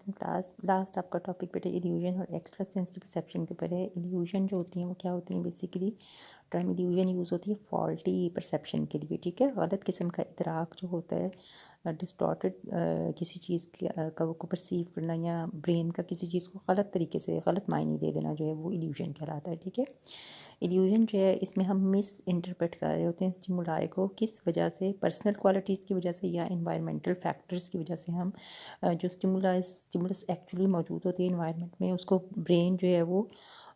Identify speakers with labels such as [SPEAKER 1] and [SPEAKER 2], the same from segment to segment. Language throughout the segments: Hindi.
[SPEAKER 1] लास्ट लास्ट आपका टॉपिक बेटा इल्यूजन और एक्स्ट्रा सेंसिटिव परसेप्शन के ऊपर है। इल्यूजन जो होती हैं वो क्या होती हैं, बेसिकली टर्म इल्यूजन यूज़ होती है फॉल्टी परसेप्शन के लिए, ठीक है। गलत किस्म का इदराक जो होता है, डिस्टॉर्टेड किसी चीज़ को परसीव करना या ब्रेन का किसी चीज़ को गलत तरीके से गलत मायने दे देना जो है वो इल्यूजन कहलाता है, ठीक है। इल्यूजन जो है इसमें हम मिस इंटरप्रेट कर रहे होते हैं स्टिमुलाई को, किस वजह से, पर्सनल क्वालिटीज़ की वजह से या इन्वायरमेंटल फैक्टर्स की वजह से हम जो स्टिमुलस एक्चुअली मौजूद होती है इन्वायरमेंट में, उसको ब्रेन जो है वो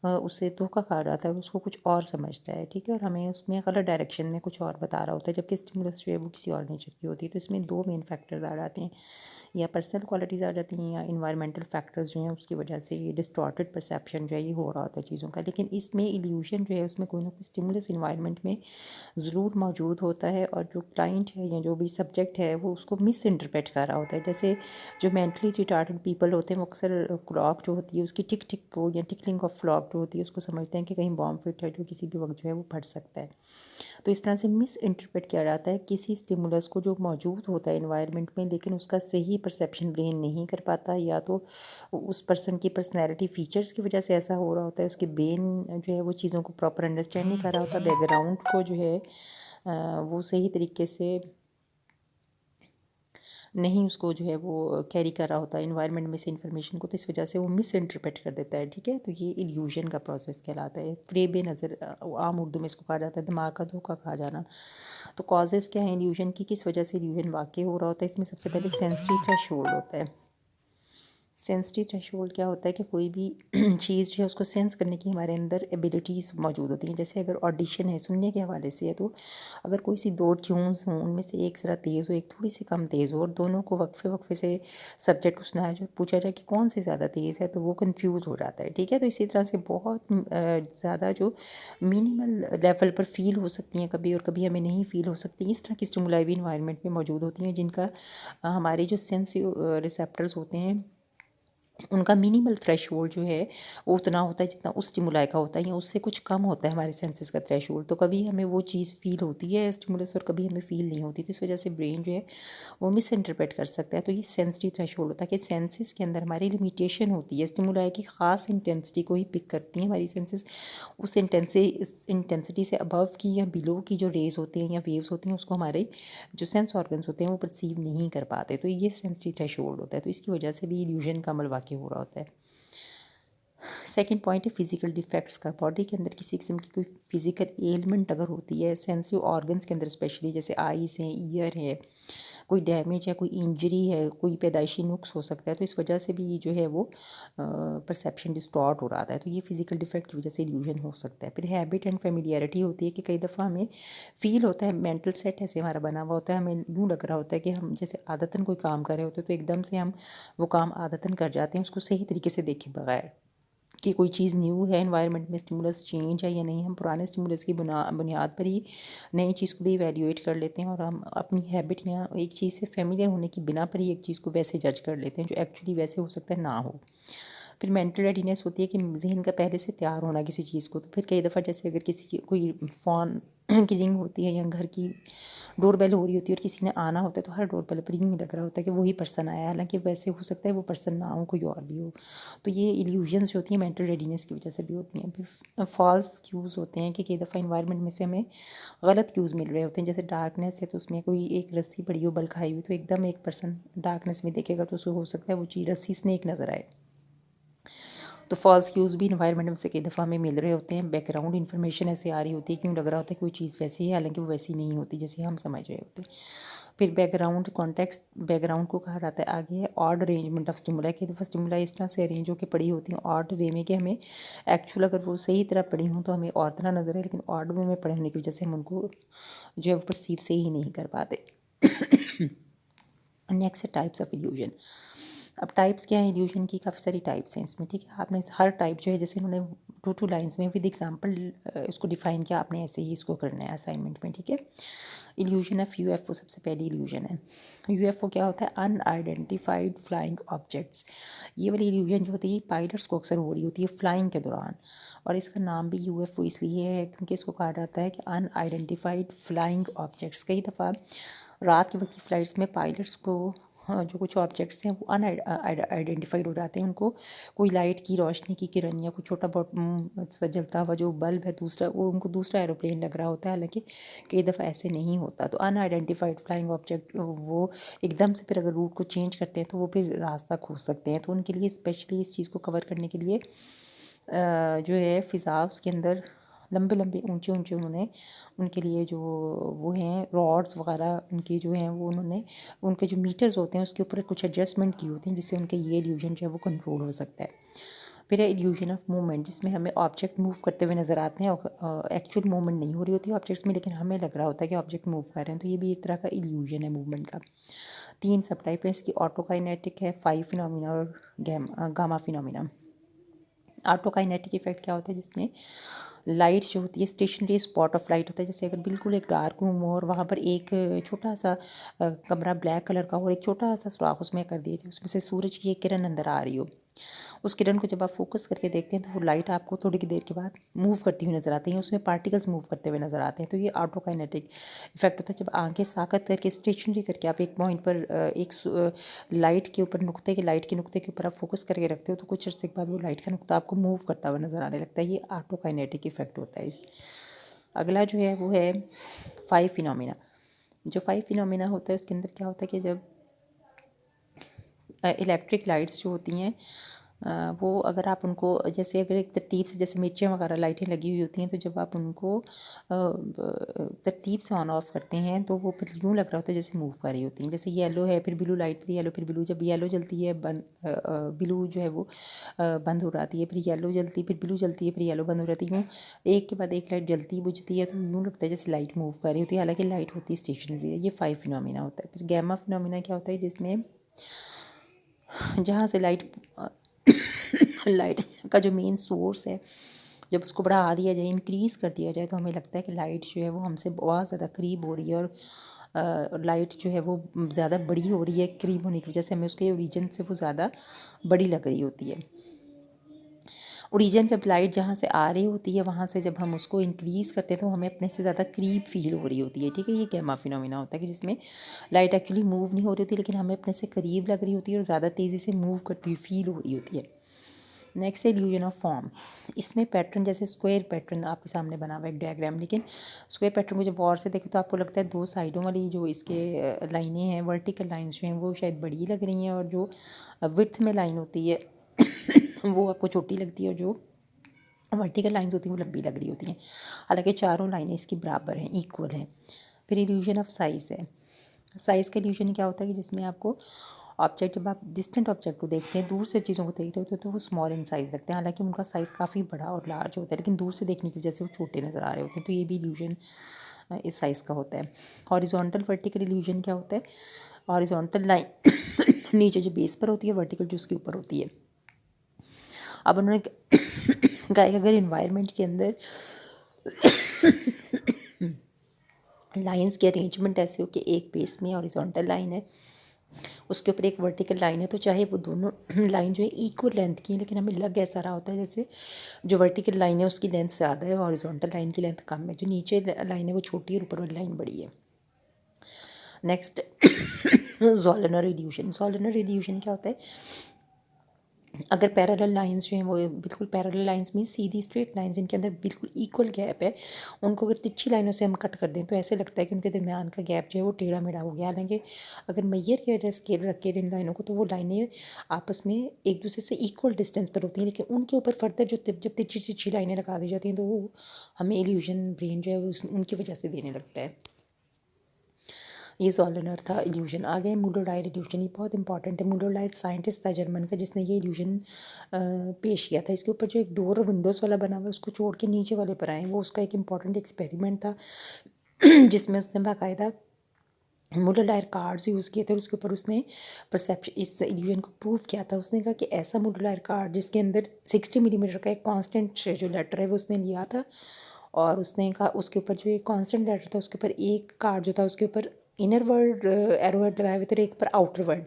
[SPEAKER 1] उससे धोखा खा जाता है, उसको कुछ और समझता है, ठीक है, और हमें उसमें गलत डायरेक्शन में कुछ और बता रहा होता है, जबकि स्टिमुलस जो है वो किसी और नेचर की होती है। तो इसमें दो मेन फैक्टर्स आ जाते हैं, या पर्सनल क्वालिटीज़ आ जाती हैं या इन्वायरमेंटल फैक्टर्स जो हैं उसकी वजह से ये डिस्टॉर्टेड परसेप्शन जो है ये हो रहा होता है चीज़ों का। लेकिन इसमें इल्यूजन जो है उसमें कोई ना कोई स्टिमुलस इन्वायरमेंट में ज़रूर मौजूद होता है, और जो क्लाइंट है या जो भी सब्जेक्ट है वो उसको मिस इंटरप्रेट कर रहा होता है। जैसे जो मेंटली रिटार्डेड पीपल होते हैं वो अक्सर क्लॉक जो होती है उसकी टिक टिक को या टिकलिंग ऑफ क्लॉक जो होती है उसको समझते हैं कि कहीं बॉम्ब फिट है जो किसी भी वक्त जो है वो फट सकता है। तो इस तरह से मिस इंटरप्रेट किया जाता है किसी स्टिमुलस को जो मौजूद होता है इन्वायरमेंट में, लेकिन उसका सही परसेप्शन ब्रेन नहीं कर पाता, या तो उस पर्सन की पर्सनैलिटी फीचर्स की वजह से ऐसा हो रहा होता है, उसके ब्रेन जो है वो चीज़ों को प्रॉपर अंडरस्टैंड नहीं कर रहा होता, बैकग्राउंड को जो है वो सही तरीके से नहीं उसको जो है वो कैरी कर रहा होता है इन्वायरमेंट में से इन्फॉर्मेशन को, तो इस वजह से वो मिस इंटरप्रेट कर देता है, ठीक है। तो ये इल्यूजन का प्रोसेस कहलाता है। फ़रेब नज़र आम उर्दू में इसको कहा जाता है दिमाग का धोखा खा जाना। तो कॉजेज़ क्या है इल्यूजन की, किस वजह से इल्यूजन वाक़ई हो रहा होता है, इसमें सबसे पहले सेंसरी थ्रेशोल्ड होता है। सेंसिटिव थ्रेशोल्ड क्या होता है कि कोई भी चीज़ जो है उसको सेंस करने की हमारे अंदर एबिलिटीज़ मौजूद होती हैं। जैसे अगर ऑडिशन है, सुनने के हवाले से है, तो अगर कोई सी दो ट्यून्स हों, उनमें से एक ज़रा तेज़ हो, एक थोड़ी सी कम तेज़ हो, और दोनों को वक्फे वक्फे से सब्जेक्ट को सुनाया जाए, पूछा जाए कि कौन से ज़्यादा तेज़ है, तो वो कन्फ्यूज़ हो जाता है, ठीक है। तो इसी तरह से बहुत ज़्यादा जो मिनिमल लेवल पर फील हो सकती हैं कभी, और कभी हमें नहीं फील हो सकती, इस तरह की स्टिमुलाई भी इन्वायरमेंट में मौजूद होती हैं, जिनका हमारे जो सेंस रिसेप्टर्स होते हैं उनका मिनिमल थ्रेशोल्ड जो है वो उतना होता है जितना उस स्टिमुलाई का होता है, या उससे कुछ कम होता है हमारे सेंसेस का थ्रेशोल्ड। तो कभी हमें वो चीज़ फील होती है स्टिमुलस, और कभी हमें फील नहीं होती, तो इस वजह से ब्रेन जो है वो मिस इंटरप्रेट कर सकता है। तो ये सेंसिटिव थ्रेशोल्ड होता है कि सेंसेस के अंदर हमारी लिमिटेशन होती है, स्टिमुलाई की ख़ास इंटेंसिटी को ही पिक करती हैं हमारी सेंसेस। उस इंटेंसिटी से अबव की या बिलो की जो रेज होती हैं या वेव्स होती हैं उसको हमारे जो सेंस ऑर्गन्स होते हैं वो परसीव नहीं कर पाते। तो ये सेंसिटिव थ्रेशोल्ड होता है, तो इसकी वजह से भी इल्यूजन का अमल वाक़ई हो रहा होता है। सेकेंड पॉइंट है फिजिकल डिफेक्ट्स का। बॉडी के अंदर किसी किस्म की कोई फिजिकल एलिमेंट अगर होती है सेंसिटिव ऑर्गन्स के अंदर, स्पेशली जैसे आईज हैं, ईयर है, कोई डैमेज है, कोई इंजरी है, कोई पैदाइशी नुक्स हो सकता है, तो इस वजह से भी जो है वो परसेप्शन डिस्टॉर्ट हो रहा है। तो ये फिजिकल डिफेक्ट की वजह से इल्यूजन हो सकता है। फिर हैबिट एंड फेमिलियरिटी होती है कि कई दफ़ा हमें फील होता है, मेंटल सेट ऐसे हमारा बना हुआ होता है, हमें यूँ लग रहा होता है कि हम जैसे आदतन कोई काम कर रहे होते हैं, तो एकदम से हम वो काम आदतन कर जाते हैं उसको सही तरीके से देखे बगैर कि कोई चीज़ न्यू है इन्वायरमेंट में, स्टिमुलस चेंज है या नहीं। हम पुराने स्टिमुलस की बुनियाद पर ही नई चीज़ को भी इवैल्यूएट कर लेते हैं, और हम अपनी हैबिट या एक चीज़ से फेमिलियर होने की बिना पर ही एक चीज़ को वैसे जज कर लेते हैं जो एक्चुअली वैसे हो सकता है ना हो। फिर मेंटल रेडीनेस होती है कि जहन का पहले से तैयार होना किसी चीज़ को। तो फिर कई दफ़ा जैसे अगर किसी की कोई फ़ोन की रिंग होती है या घर की डोरबेल हो रही होती है और किसी ने आना होता है, तो हर डोरबेल पर यूँ ही लग रहा होता है कि वही पर्सन आया है, हालांकि वैसे हो सकता है वो पर्सन ना हो, कोई और भी हो। तो ये इल्यूजन्स होती हैं मेंटल रेडीनेस की वजह से भी होती हैं। फिर फॉल्स क्यूज़ होते हैं कि कई दफ़ा इन्वायरमेंट में से हमें गलत क्यूज़ मिल रहे होते हैं। जैसे डार्कनेस है तो उसमें कोई एक रस्सी पड़ी हो बल खाई हुई, तो एकदम एक पर्सन डार्कनेस में देखेगा तो उसको हो सकता है वो चीज़ रस्सी स्नेक नज़र आए। तो फॉल्स क्यूज़ भी इन्वायरमेंट में से कई दफ़ा हमें मिल रहे होते हैं। बैकग्राउंड इन्फॉर्मेशन ऐसे आ रही होती है, क्यों लग रहा होता है कोई चीज़ वैसी है, हालांकि वो वैसी नहीं होती जैसे हम समझ रहे होते हैं। फिर बैकग्राउंड कॉन्टेक्स्ट, बैकग्राउंड को कहा जाता है आगे है ऑड अरेंजमेंट ऑफ स्टिमुलाई। कई दफ़ा स्टिमुलाई इस तरह से अरेंज होकर पड़ी होती हैं ऑड वे में कि हमें एक्चुअल अगर वो सही तरह पड़ी हों तो हमें और तरह नज़र है, लेकिन ऑड वे में पड़े होने की वजह से हम उनको जो है वो परसीव से ही नहीं कर पाते। नेक्स्ट है टाइप्स ऑफ इल्यूजन। अब टाइप्स क्या है इल्यूजन की, काफ़ी सारी टाइप्स हैं इसमें, ठीक है। आपने हर टाइप जो है जैसे इन्होंने टू लाइंस में विद एग्जांपल इसको डिफाइन किया, आपने ऐसे ही इसको करना है असाइनमेंट में, ठीक है। इल्यूजन ऑफ यूएफओ सबसे पहली इल्यूजन है। यूएफओ क्या होता है, अनआइडेंटिफाइड फ्लाइंग ऑब्जेक्ट्स। ये वाली इल्यूजन जो होती है पायलट्स को अक्सर हो रही होती है फ्लाइंग के दौरान, और इसका नाम भी यूएफओ इसलिए है क्योंकि इसको कहा जाता है कि अनआइडेंटिफाइड फ्लाइंग ऑब्जेक्ट्स। कई दफ़ा रात के वक्त की फ़्लाइट्स में पायलट्स को जो कुछ ऑब्जेक्ट्स हैं वो अनआइडेंटिफाइड हो जाते हैं। उनको कोई लाइट की रोशनी की किरण या कोई छोटा बहुत सा जलता हुआ जो बल्ब है दूसरा, वो उनको दूसरा एरोप्लेन लग रहा होता है, हालांकि कई दफ़ा ऐसे नहीं होता। तो अनआइडेंटिफाइड फ्लाइंग ऑब्जेक्ट वो एकदम से फिर अगर रूट को चेंज करते हैं तो वो फिर रास्ता खो सकते हैं। तो उनके लिए स्पेशली इस चीज़ को कवर करने के लिए जो है फ़िज़ा उसके अंदर लंबे लंबे ऊंचे ऊंचे उन्होंने उनके लिए जो वो हैं रॉड्स वगैरह उनके जो हैं वो उन्होंने उनके जो मीटर्स होते हैं उसके ऊपर कुछ एडजस्टमेंट की होती हैं जिससे उनके ये इल्यूजन जो है वो कंट्रोल हो सकता है। फिर है इल्यूजन ऑफ मूवमेंट, जिसमें हमें ऑब्जेक्ट मूव करते हुए नज़र आते हैं और एक्चुअल मूवमेंट नहीं हो रही होती ऑब्जेक्ट्स में, लेकिन हमें लग रहा होता है कि ऑब्जेक्ट मूव कर रहे हैं। तो ये भी एक तरह का इल्यूजन है मूवमेंट का। 3 सब टाइप है इसकी, ऑटोकाइनेटिक है, फाइव फिनोमिना और गामा फिनोमिना। ऑटोकाइनेटिक इफेक्ट क्या होता है, जिसमें लाइट जो होती है स्टेशनरी स्पॉट ऑफ लाइट होता है। जैसे अगर बिल्कुल एक डार्क रूम हो और वहाँ पर एक छोटा सा कमरा ब्लैक कलर का हो और एक छोटा सा सुराख उसमें कर दिए थे, उसमें से सूरज की एक किरण अंदर आ रही हो, उस किरण को जब आप फोकस करके देखते हैं तो वो लाइट आपको थोड़ी देर के बाद मूव करती हुई नज़र आती है, उसमें पार्टिकल्स मूव करते हुए नज़र आते हैं। तो ये ऑटोकाइनेटिक इफेक्ट होता है। जब आंखें साकत करके स्टेशनरी करके आप एक पॉइंट पर एक लाइट के ऊपर लाइट के नुक्ते के ऊपर आप फोकस करके रखते हो तो कुछ अर्से के बाद वो लाइट का नुक्ता आपको मूव करता हुआ नज़र आने लगता है। ये ऑटोकाइनेटिक इफेक्ट होता है इस। अगला जो है वो है फाइव फिनोमिना। जो फाइव फिनोमिना होता है उसके अंदर क्या होता है कि जब इलेक्ट्रिक लाइट्स जो होती हैं वो अगर आप उनको जैसे अगर एक तरतीब से, जैसे मिर्चें वगैरह लाइटें लगी हुई होती हैं, तो जब आप उनको तरतीब से ऑन ऑफ करते हैं तो वो फिर यूँ लग रहा होता है जैसे मूव कर रही होती हैं। जैसे येलो है फिर ब्लू लाइट, फिर येलो फिर ब्लू, जब येलो जलती है ब्लू जो है वो बंद हो जाती है, फिर येलो जलती फिर ब्लू जलती है, फिर येलो बंद हो जाती है। यूँ एक के बाद एक लाइट जलती बुझती है तो यूँ लगता है जैसे लाइट मूव कर रही होती है, हालांकि लाइट होती है स्टेशनरी है। ये फाइव फिनोमिना होता है। फिर गैमा फिनोमिना क्या होता है, जिसमें जहाँ से लाइट का जो मेन सोर्स है जब उसको बढ़ा दिया जाए, इंक्रीज़ कर दिया जाए, तो हमें लगता है कि लाइट जो है वो हमसे बहुत ज़्यादा करीब हो रही है और लाइट जो है वो ज़्यादा बड़ी हो रही है। करीब होने की वजह से हमें उसके ओरिजिन से वो ज़्यादा बड़ी लग रही होती है। ओरिजिन जब लाइट जहाँ से आ रही होती है वहाँ से जब हम उसको इंक्रीज़ करते हैं तो हमें अपने से ज़्यादा करीब फील हो रही होती है। ठीक है, ये गैमा फिनोमिना होता है कि जिसमें लाइट एक्चुअली मूव नहीं हो रही होती लेकिन हमें अपने से करीब लग रही होती है और ज़्यादा तेज़ी से मूव करती हुई फील हो रही होती है। नेक्स्ट है इल्यूजन ऑफ फॉर्म। इसमें पैटर्न जैसे स्क्वायर पैटर्न आपके सामने बना हुआ है एक डायग्राम, लेकिन स्क्वायर पैटर्न को जब और से देखें तो आपको लगता है दो साइडों वाली जो इसके लाइनें हैं, वर्टिकल लाइंस जो हैं वो शायद बड़ी लग रही हैं और जो विड्थ में लाइन होती है वो आपको छोटी लगती है और जो वर्टिकल लाइंस होती हैं वो लंबी लग रही होती हैं, हालांकि चारों लाइनें इसकी बराबर हैं, इक्वल हैं। फिर इल्यूजन ऑफ साइज़ है। साइज़ का इल्यूजन क्या होता है कि जिसमें आपको ऑब्जेक्ट, जब आप डिस्टेंट ऑब्जेक्ट को देखते हैं, दूर से चीज़ों को देख रहे होते हैं तो वो स्मॉल इन साइज़ लगते हैं, हालांकि उनका साइज़ काफ़ी बड़ा और लार्ज होता है, लेकिन दूर से देखने की वजह से वो छोटे नज़र आ रहे होते हैं। तो ये भी इल्यूजन इस साइज़ का होता है। हॉरिजॉन्टल वर्टिकल इल्यूजन क्या होता है, हॉरिजॉन्टल लाइन नीचे जो बेस पर होती है, वर्टिकल जो उसके ऊपर होती है। अब उन्होंने कहा कि अगर इन्वायरमेंट के अंदर लाइंस के अरेंजमेंट ऐसे हो कि एक बेस में हॉरिजॉन्टल लाइन है, उसके ऊपर एक वर्टिकल लाइन है, तो चाहे वो दोनों लाइन जो है इक्वल लेंथ की है, लेकिन हमें लग ऐसा रहा होता है जैसे जो वर्टिकल लाइन है उसकी लेंथ ज़्यादा है, हॉरिजॉन्टल लाइन की लेंथ कम है, जो नीचे लाइन है वो छोटी है और ऊपर वाली लाइन बड़ी है। Next Zollner illusion. Zollner illusion क्या होता है, अगर पैरेलल लाइंस जो हैं वो बिल्कुल पैरेलल लाइंस में सीधी स्ट्रेट लाइंस इनके अंदर बिल्कुल इक्वल गैप है, उनको अगर तिरछी लाइनों से हम कट कर दें तो ऐसे लगता है कि उनके दरमियान का गैप जो है वो टेढ़ा मेढ़ा हो गया। हालांकि अगर मैयर किया जाए स्केल रख के इन लाइनों को तो वो लाइनें आपस में एक दूसरे से इक्वल डिस्टेंस पर होती हैं, लेकिन उनके ऊपर फर्दर जब तिरछी तिरछी लाइनें लगा दी जाती हैं तो वो हमें इल्यूजन ब्रेन जो है उनकी वजह से देने लगता है। ये ज़ोलनर था इल्यूजन। आगे मूलर लाइट इल्यूजन, ये बहुत इंपॉर्टेंट है। मूलर लाइट साइंटिस्ट था जर्मन का जिसने ये इल्यूजन पेश किया था। इसके ऊपर जो एक डोर और विंडोज़ वाला बना हुआ है उसको छोड़ के नीचे वाले पर आए, वो उसका एक इंपॉर्टेंट एक्सपेरिमेंट था जिसमें उसने बाकायदा मूलर लाइट कार्ड्स यूज़ किए थे और उसके ऊपर उसने परसेप्शन इस इल्यूजन को प्रूव किया था। उसने कहा कि ऐसा मूलर लाइट कार्ड जिसके अंदर 60 मिलीमीटर का एक कांस्टेंट जो लेटर है वो उसने लिया था और उसने कहा उसके ऊपर जो एक कांस्टेंट लेटर था उसके ऊपर एक कार्ड जो था उसके ऊपर इनर वर्ड एरोहेड लगाए हुए थे और एक पर आउटर वर्ड।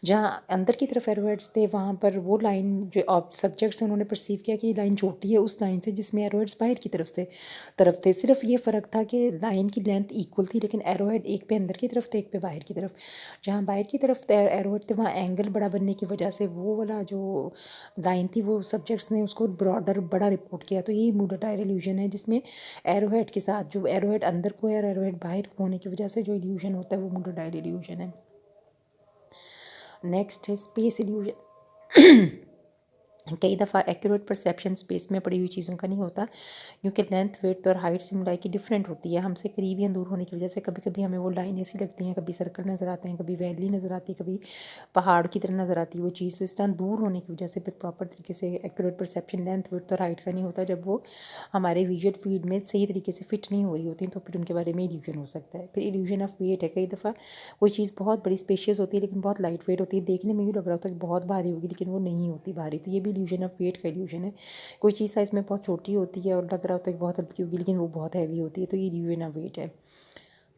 [SPEAKER 1] जहाँ अंदर की तरफ एरोहेड्स थे वहाँ पर वो लाइन जो सब्जेक्ट्स हैं उन्होंने परसीव किया कि ये लाइन छोटी है उस लाइन से जिसमें एरोहेड्स बाहर की तरफ थे। सिर्फ ये फ़र्क था कि लाइन की लेंथ इक्वल थी, लेकिन एरोहेड एक पे अंदर की तरफ थे, एक पे बाहर की तरफ। जहाँ बाहर की तरफ एरोहेड थे वहाँ एंगल बड़ा बनने की वजह से वो वाला जो लाइन थी वो सब्जेक्ट्स ने उसको ब्रॉडर बड़ा रिपोर्ट किया। तो यही मूड डायल इल्यूजन है, जिसमें एरोहेड के साथ जो एरोहेड अंदर को है और एरोहेड बाहर को होने की वजह से जो इल्यूजन होता है वो मूड डायल इल्यूजन है। नेक्स्ट है स्पेस इल्यूजन। कई दफ़ा एक्यूरेट परसेप्शन स्पेस में पड़ी हुई चीज़ों का नहीं होता, क्योंकि लेंथ वेथ और हाइट सिमुलाई की डिफरेंट होती है। हमसे करीब या दूर होने की वजह से कभी कभी हमें वो लाइन ऐसी लगती हैं, कभी सर्कल नज़र आते हैं, कभी वैली नज़र आती है, कभी पहाड़ की तरह नज़र आती है वो चीज़। तो इस तरह दूर होने की वजह से फिर प्रॉपर तरीके से एक्यूरेट परसेप्शन लेंथ वेथ और हाइट का नहीं होता। जब वो हमारे विजुअल फील्ड में सही तरीके से फिट नहीं हो रही होती तो फिर उनके बारे में इल्यूजन हो सकता है। फिर इल्यूजन ऑफ वेट है। कई दफ़ा कोई चीज़ बहुत बड़ी स्पेशियस होती है लेकिन बहुत लाइट वेट होती है, देखने में भी लग रहा होता है कि बहुत भारी होगी लेकिन वो नहीं होती भारी। तो ये भी इल्यूजन ऑफ वेट का इल्यूजन है। कोई चीज़ साइज़ में बहुत छोटी होती है और लग रहा होता है कि बहुत हल्की होगी लेकिन वो बहुत हैवी होती है, तो ये इल्यूजन ऑफ वेट है।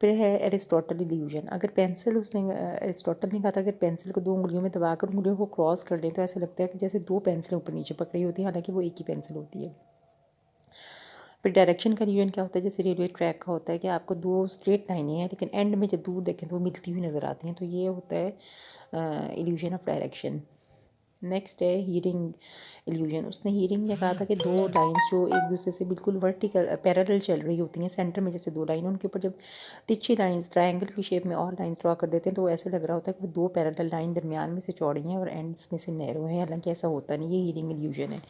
[SPEAKER 1] फिर है एरिस्टोटल इल्यूजन। अगर पेंसिल उसने एरिस्टोटल ने कहा था अगर पेंसिल को दो उंगलियों में दबाकर उंगलियों को क्रॉस कर लें तो ऐसा लगता है कि जैसे दो पेंसिलें ऊपर नीचे पकड़ी होती है, हालांकि वो एक ही पेंसिल होती है। फिर डायरेक्शन का इल्यूजन क्या होता है, जैसे रेलवे ट्रैक का होता है कि आपको दो स्ट्रेट लाइनें हैं लेकिन एंड में जब दूर देखें तो वो मिलती हुई नज़र आती हैं, तो ये होता है इल्यूजन ऑफ डायरेक्शन। नेक्स्ट है हीरिंग इल्यूजन। उसने हीरिंग में कहा था कि दो लाइंस जो एक दूसरे से बिल्कुल वर्टिकल पैरेलल चल रही होती हैं, सेंटर में जैसे दो लाइन, उनके ऊपर जब तिरछी लाइंस ट्रायंगल की शेप में और लाइंस ड्रॉ कर देते हैं तो ऐसे लग रहा होता है कि वो दो पैरेलल लाइन दरमियान में से चौड़ी हैं और एंड्स में से नैरो हैं, हालांकि ऐसा होता नहीं। ये हीरिंग इल्यूजन है।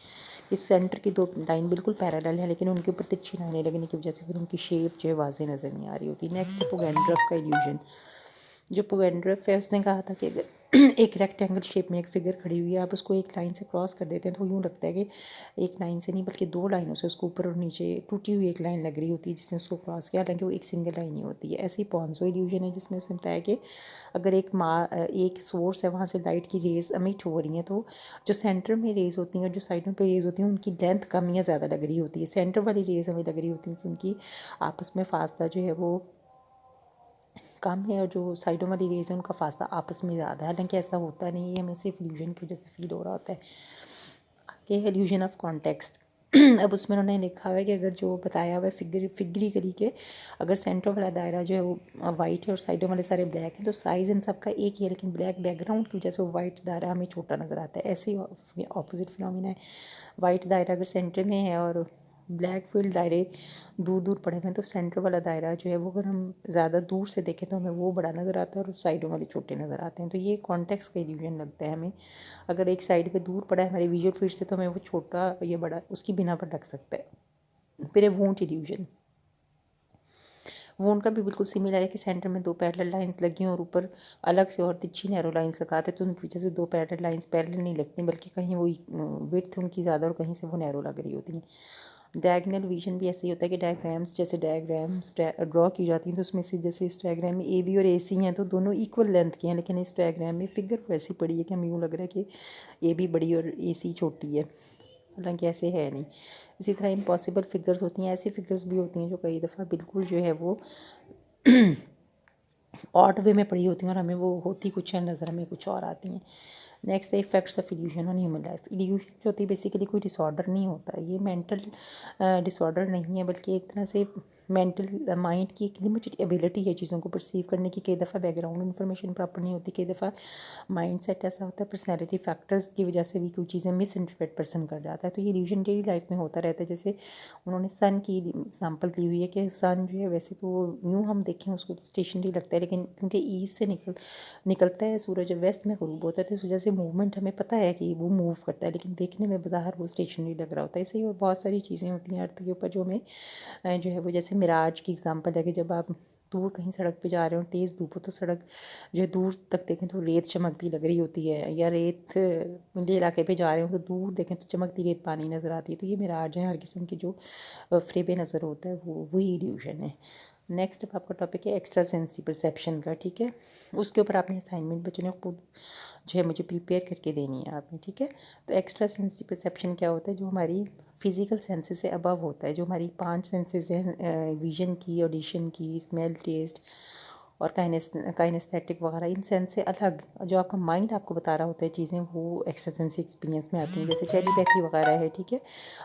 [SPEAKER 1] इस सेंटर की दो लाइन बिल्कुल पैरेलल है लेकिन उनके ऊपर तिरछी लाइनें लगने की वजह से फिर उनकी शेप जो है वाज़ेह नज़र नहीं आ रही होती। नेक्स्ट पोगेंड्रफ का इल्यूजन। जो पोगेंड्रफ है उसने कहा था कि अगर एक रेक्टेंगल शेप में एक फिगर खड़ी हुई है, आप उसको एक लाइन से क्रॉस कर देते हैं तो यूँ लगता है कि एक लाइन से नहीं बल्कि दो लाइनों से उसको ऊपर और नीचे टूटी हुई एक लाइन लग रही होती है जिसने उसको क्रॉस किया, हालांकि वो एक सिंगल लाइन ही होती है। ऐसे ही पॉन्जो इल्यूजन है जिसमें उसने बताया कि अगर एक सोर्स है वहाँ से लाइट की रेज अमिट हो रही हैं तो जो सेंटर में रेज होती हैं और जो साइडों पे रेज होती हैं उनकी लेंथ कम या ज़्यादा लग रही होती है। सेंटर वाली रेज हमें लग रही होती हैं कि उनकी आपस में फासला जो है वो कम है और जो साइडों वाली रेज है उनका फासला आपस में ज़्यादा है, हालांकि ऐसा होता नहीं है, हमें सिर्फ इल्यूजन की वजह से फील हो रहा होता है। आगे है इल्यूजन ऑफ कॉन्टेक्स्ट। अब उसमें उन्होंने लिखा हुआ है कि अगर जो बताया हुआ है फिगरिकली के अगर सेंटर वाला दायरा जो है वो वाइट है और साइडों वाले सारे ब्लैक हैं तो साइज़ इन सब का एक ही है, लेकिन ब्लैक बैकग्राउंड की वजह से वो वाइट दायरा हमें छोटा नज़र आता है। ऐसे ही ऑपोजिट फिनोमिना है। वाइट दायरा अगर सेंटर में है और ब्लैक फील्ड दायरे दूर दूर पड़े हुए हैं तो सेंटर वाला दायरा जो है वो अगर हम ज़्यादा दूर से देखें तो हमें वो बड़ा नज़र आता है और साइडों वाले छोटे नज़र आते हैं। तो ये कॉन्टेक्स्ट का इल्यूजन लगता है हमें। अगर एक साइड पे दूर पड़ा है हमारे विजुअल फील्ड से तो हमें वो छोटा या बड़ा उसकी बिना पर लग सकता है। फिर है वूंट इल्यूजन। वूंट का भी बिल्कुल सिमिलर है कि सेंटर में दो पैरेलल लाइंस लगी हैं और ऊपर अलग से और तिरछी नैरो लाइंस लगाते तो उनकी वजह से दो पैरेलल लाइंस पैरेलल नहीं लगती बल्कि कहीं वो विड्थ उनकी ज़्यादा और कहीं से वो नैरो लग रही होती हैं। डायगनल विजन भी ऐसे ही होता है कि डायग्राम्स जैसे डायग्राम्स ड्रॉ की जाती हैं तो उसमें से जैसे इस डायग्राम में ए बी और ए सी हैं तो दोनों इक्वल लेंथ के हैं, लेकिन इस डायग्राम में फिगर को ऐसी पड़ी है कि हमें यूँ लग रहा है कि ए बी बड़ी और ए सी छोटी है, हालांकि ऐसे है नहीं। इसी तरह इम्पॉसिबल फिगर्स होती हैं, ऐसी फिगर्स भी होती हैं जो कई दफ़ा बिल्कुल जो है वो ऑड वे में पड़ी होती हैं और हमें वो होती कुछ है नज़र हमें कुछ और आती हैं। नेक्स्ट है effects of illusion on human life. Illusion जो होती है बेसिकली कोई डिसऑर्डर नहीं होता, ये मेंटल डिसऑर्डर नहीं है बल्कि एक तरह से मेंटल माइंड की एक लिमिटेड एबिलिटी है चीज़ों को परसीव करने की। कई दफ़ा बैकग्राउंड इन्फॉर्मेशन प्रॉपर नहीं होती, कई दफ़ा माइंड सेट ऐसा होता है, पर्सनैलिटी फैक्टर्स की वजह से भी कोई चीज़ें मिस इंटरप्रेट पर्सन कर जाता है। तो ये इल्यूजन डेली लाइफ में होता रहता है। जैसे उन्होंने सन की एग्जांपल दी हुई है कि सन जो है वैसे तो यूँ हम देखें उसको स्टेशनरी लगता है लेकिन क्योंकि ईस्ट से निकलता है सूरज जब वेस्ट में ग़ुरूब होता है तो इस वजह से मूवमेंट हमें पता है कि वो मूव करता है लेकिन देखने में बाहर वो स्टेशनरी लग रहा होता है। ऐसे ही और बहुत सारी चीज़ें होती हैं अर्थ के ऊपर जो हमें जो है वो जैसे मिराज की एग्जांपल है कि जब आप दूर कहीं सड़क पे जा रहे हो तेज़ धूप हो तो सड़क जो है दूर तक देखें तो रेत चमकती लग रही होती है, या रेत मिले इलाके पे जा रहे हो तो दूर देखें तो चमकती रेत पानी नज़र आती है। तो ये मिराज है, हर किस्म की जो फ्रेब नज़र होता है वो वही इल्यूजन है। नेक्स्ट अब आपका टॉपिक है एक्स्ट्रा सेंसरी परसेप्शन का, ठीक है। उसके ऊपर आपने असाइनमेंट बच्चों ने खुद जो है मुझे प्रिपेयर करके देनी है आपने, ठीक है। तो एक्स्ट्रा सेंसरी परसेप्शन क्या होता है, जो हमारी फिज़िकल सेंसेस से अबव होता है, जो हमारी 5 सेंसेस हैं विजन की, ऑडिशन की, स्मेल, टेस्ट और काइनेस्थेटिक वगैरह इन सेंस से अलग जो आपका माइंड आपको बता रहा होता है चीज़ें, वो एक्स्ट्रासेंसरी एक्सपीरियंस में आती हैं। जैसे टेलीपैथी वगैरह है, ठीक है,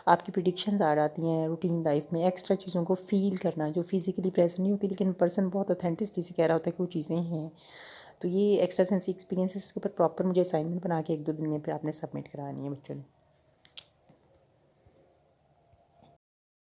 [SPEAKER 1] आपकी प्रिडिक्शंस आ जाती हैं रूटीन लाइफ में। एक्स्ट्रा चीज़ों को फील करना जो फिजिकली प्रेजेंट नहीं होती, लेकिन पर्सन बहुत ऑथेंटिसिटी से कह रहा होता है कि वो चीज़ें हैं। तो ये एक्स्ट्रा सेंसरी एक्सपीरियंसेस के ऊपर प्रॉपर मुझे असाइनमेंट बना के 1-2 दिन में फिर आपने सबमिट करानी है बच्चों ने।